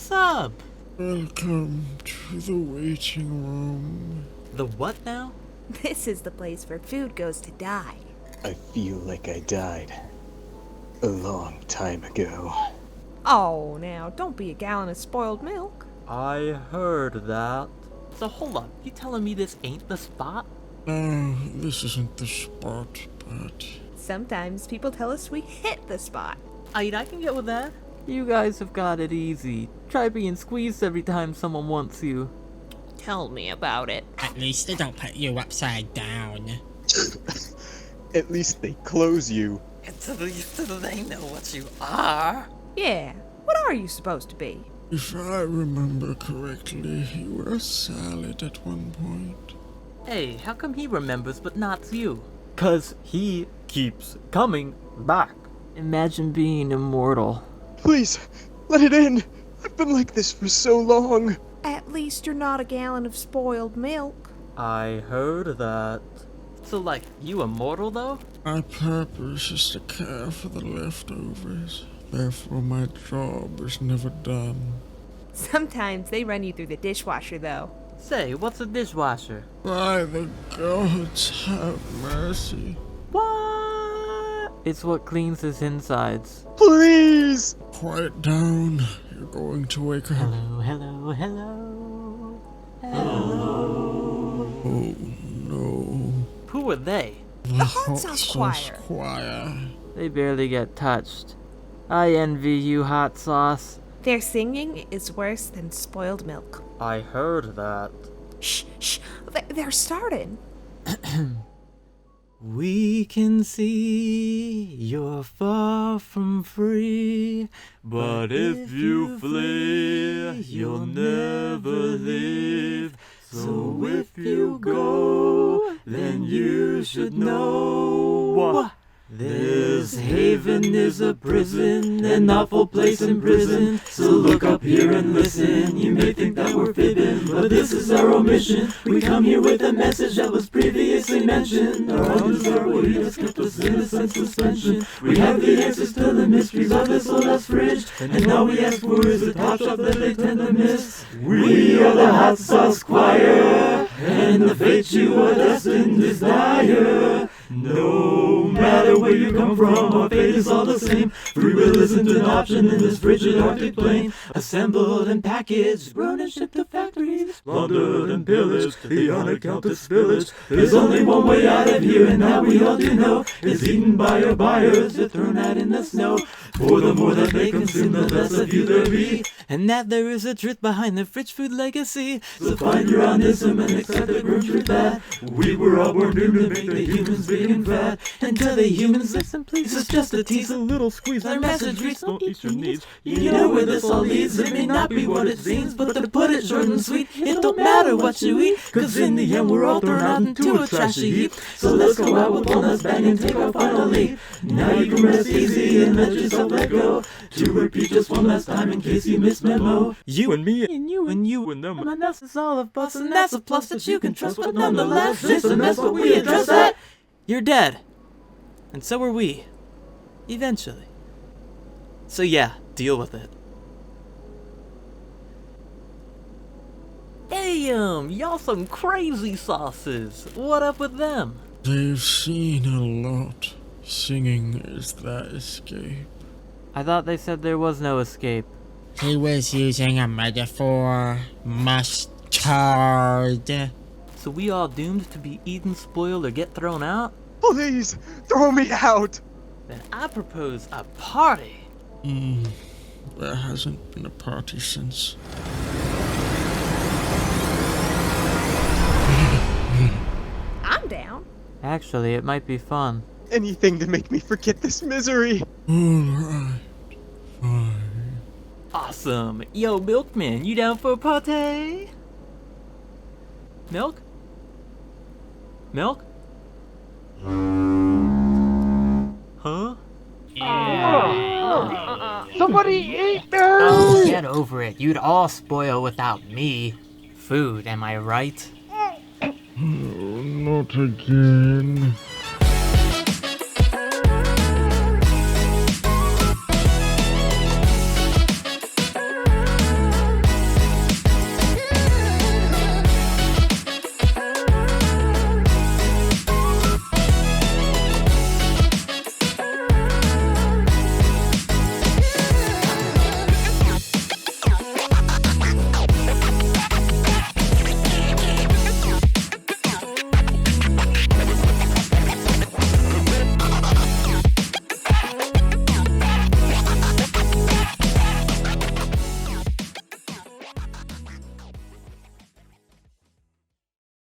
What's up? Welcome to the waiting room. The what now? This is the place where food goes to die. I feel like I died a long time ago. Oh, now, don't be a gallon of spoiled milk. I heard that. So hold up, you telling me this ain't the spot? No, this isn't the spot, but... Sometimes people tell us we hit the spot. I can get with that. You guys have got it easy. Try being squeezed every time someone wants you. Tell me about it. At least they don't put you upside down. At least they close you. At least they know what you are. Yeah, what are you supposed to be? If I remember correctly, you were a salad at one point. Hey, how come he remembers but not you? 'Cause he keeps coming back. Imagine being immortal. Please, let it in. I've been like this for so long. At least you're not a gallon of spoiled milk. I heard that. So like, you immortal though? My purpose is to care for the leftovers. Therefore, my job is never done. Sometimes they run you through the dishwasher, though. Say, what's a dishwasher? By the gods, have mercy. What? It's what cleans his insides. Please! Quiet down. You're going to wake up. Hello, hello, hello. Hello. Oh, no. Who are they? The Hot Sauce Choir. Choir. They barely get touched. I envy you, hot sauce. Their singing is worse than spoiled milk. I heard that. Shh, shh, they're starting. We can see you're far from free, but if you flee, you'll never live. So if you go, then you should know. This haven is a prison, an awful place in prison. So look up here and listen. You may think that we're fibbing, but this is our omission. We come here with a message that was previously mentioned. Our undesirable has kept us in a sense suspension. We have the answers to the mysteries of this old ass fridge, and all we ask for is a top shot that they tend to miss. We are the Hot Sauce Choir, and the fate you are destined is dire. No matter where you come from, our fate is all the same. Free will isn't an option in this frigid Arctic plain. Assembled and packaged, grown and shipped to factories, plundered and pillaged, the unaccounted spillage. There's only one way out of here, and that we all do know, is eaten by our buyers or thrown out in the snow. For the more that they consume, the less of you there be, and that there is a truth behind the fridge food legacy. So find your onism and accept the grim truth that we were all born doomed to make the humans big and fat. And to the humans, listen please, it's just a tease, a little squeeze. Our message reads, don't eat your needs. You know where this all leads, it may not be what it seems, but to put it short and sweet, it don't matter what you eat, 'cause in the end we're all thrown out into a trashy heap. So let's go out with one last bang and take our final leap. Now you can rest easy and let yourself let go. To repeat just one last time in case you missed memo. You and me and you and you and them, and that's all of us, and that's a plus that you can trust. But nonetheless, it's a mess, but we address that. You're dead. And so are we. Eventually. So yeah, deal with it. Damn, y'all some crazy sauces. What up with them? They've seen a lot. Singing is that escape. I thought they said there was no escape. He was using a metaphor. Mustard. So we all doomed to be eaten, spoiled, or get thrown out? Please, throw me out! Then I propose a party. There hasn't been a party since. I'm down. Actually, it might be fun. Anything to make me forget this misery. Alright, fine. Awesome. Yo, Milkman, you down for a party? Milk? Milk? Huh? Somebody eat me! Oh, get over it. You'd all spoil without me. Food, am I right? Oh, not again.